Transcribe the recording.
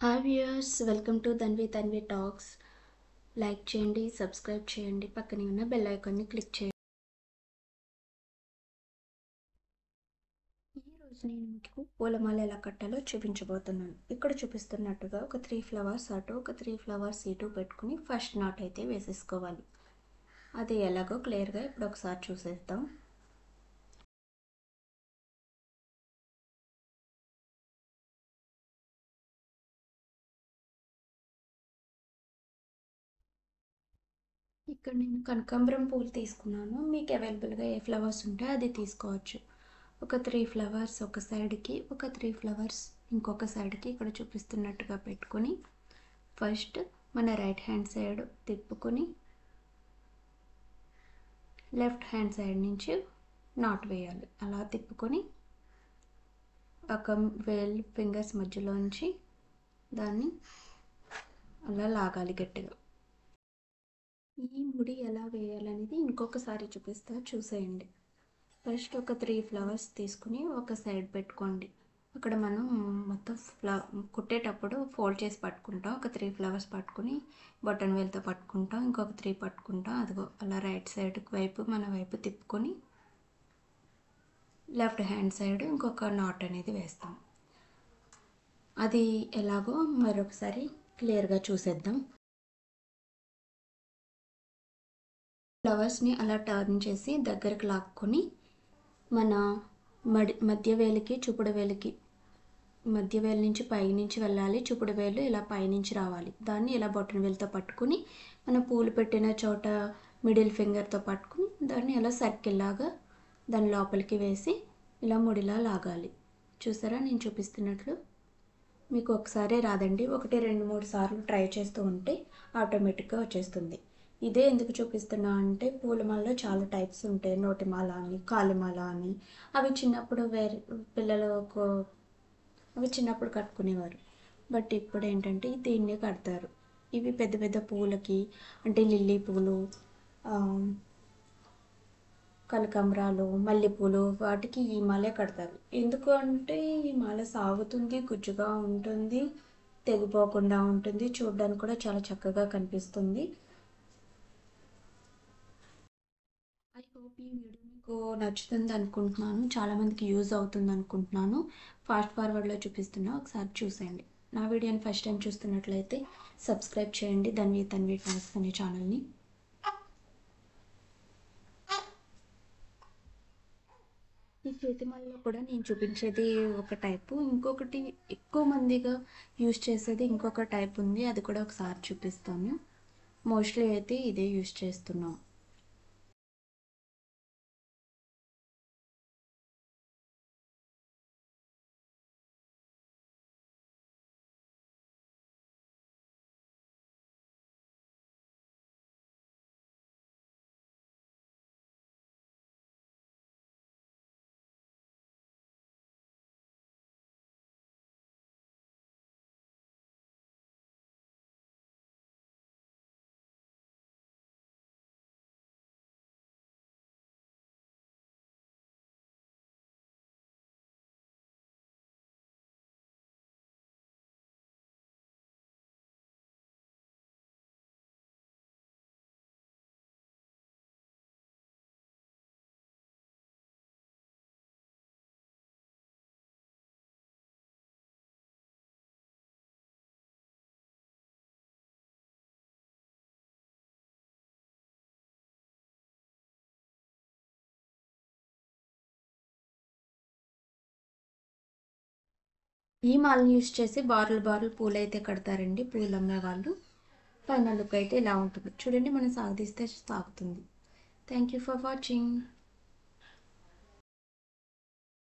Hi viewers, welcome to Dhanvi talks. Like చేయండి, subscribe చేయండి, పక్కనే ఉన్న బెల్ ఐకాన్ని క్లిక్ చేయండి. ఈరోజు నేను మీకు పూలమాల ఎలా కట్టాలో చూపించబోతున్నాను. ఇక్కడ చూపిస్తున్నట్టుగా ఒక 3 ఫ్లవర్స్ అటు ఒక 3 ఫ్లవర్స్ ఇటు పెట్టుకుని ఫస్ట్ నాట్ అయితే వేసేసుకోవాలి. అది ఎలాగో క్లియర్గా ఇప్పుడు ఒకసారి చూసేద్దాం. ఇక్కడ నేను కనకాంబరం పూలు తీసుకున్నాను. మీకు అవైలబుల్గా ఏ ఫ్లవర్స్ ఉంటే అది తీసుకోవచ్చు. ఒక 3 ఫ్లవర్స్ ఒక సైడ్కి, ఒక 3 ఫ్లవర్స్ ఇంకొక సైడ్కి ఇక్కడ చూపిస్తున్నట్టుగా పెట్టుకొని ఫస్ట్ మన రైట్ హ్యాండ్ సైడ్ తిప్పుకొని లెఫ్ట్ హ్యాండ్ సైడ్ నుంచి నాట్ వేయాలి. అలా తిప్పుకొని ఒక వేల్ ఫింగర్స్ మధ్యలోంచి దాన్ని అలా లాగాలి గట్టిగా. ఈ ముడి ఎలా వేయాలనేది ఇంకొకసారి చూపిస్తా, చూసేయండి. ఫస్ట్ ఒక 3 ఫ్లవర్స్ తీసుకుని ఒక సైడ్ పెట్టుకోండి. అక్కడ మనం మొత్తం కుట్టేటప్పుడు ఫోల్డ్ చేసి పట్టుకుంటాం. ఒక 3 ఫ్లవర్స్ పట్టుకుని బటన్ వేల్తో పట్టుకుంటాం, ఇంకొక 3 పట్టుకుంటాం. అదిగో అలా రైట్ సైడ్ వైపు మన వైపు తిప్పుకొని లెఫ్ట్ హ్యాండ్ సైడ్ ఇంకొక నాట్ అనేది వేస్తాం. అది ఎలాగో మరొకసారి క్లియర్గా చూసేద్దాం. ఫ్లవర్స్ని అలా టర్న్ చేసి దగ్గరకు లాక్కొని మన మధ్య వేలికి చూపుడు వేలికి మధ్య వేలు నుంచి పైనుంచి వెళ్ళాలి. చూపుడు వేలు ఇలా పైనుంచి రావాలి. దాన్ని ఇలా బొటన వేలుతో పట్టుకుని మనం పూలు పెట్టిన చోట మిడిల్ ఫింగర్తో పట్టుకుని దాన్ని ఇలా సర్కిల్ లాగా దాని లోపలికి వేసి ఇలా ముడిలా లాగాలి. చూసారా నేను చూపిస్తున్నట్లు? మీకు ఒకసారి రాదండి, 1, 2, 3 సార్లు ట్రై చేస్తూ ఉంటే ఆటోమేటిక్గా వచ్చేస్తుంది. ఇదే ఎందుకు చూపిస్తున్నా అంటే పూలమాలలో చాలా టైప్స్ ఉంటాయి. నోటిమాల అని, కాలిమాల అని. అవి చిన్నప్పుడు అవి చిన్నప్పుడు కట్టుకునేవారు. బట్ ఇప్పుడు ఏంటంటే దీన్నే కడతారు. ఇవి పెద్ద పెద్ద పూలకి అంటే లిల్లీ పూలు, కనకాంబరాలు, మల్లెపూలు వాటికి ఈ మాలే కడతారు. ఎందుకు అంటే ఈ మాల సాగుతుంది, గుజ్జుగా ఉంటుంది, తెగిపోకుండా ఉంటుంది, చూడడానికి కూడా చాలా చక్కగా కనిపిస్తుంది. ఐ హోప్ ఈ వీడియో మీకు నచ్చుతుంది అనుకుంటున్నాను. చాలామందికి యూజ్ అవుతుంది అనుకుంటున్నాను. ఫాస్ట్ ఫార్వర్డ్లో చూపిస్తున్నా, ఒకసారి చూసేయండి. నా వీడియోని ఫస్ట్ టైం చూస్తున్నట్లయితే సబ్స్క్రైబ్ చేయండి ధన్వి టాక్స్ అనే ఛానల్ని. ఈ చేతిమాలలో కూడా నేను చూపించేది ఒక టైపు, ఇంకొకటి ఎక్కువ మందిగా యూజ్ చేసేది ఇంకొక టైప్ ఉంది. అది కూడా ఒకసారి చూపిస్తాను. మోస్ట్లీ అయితే ఇదే యూజ్ చేస్తున్నాం. ఈ మాలను యూజ్ చేసి బార్లు పూలు అయితే కడతారండి పూలు అమ్మే వాళ్ళు. ఫైనల్ లుక్ అయితే ఇలా ఉంటుంది. చూడండి, మనం సాగదీస్తే సాగుతుంది. Thank you for watching.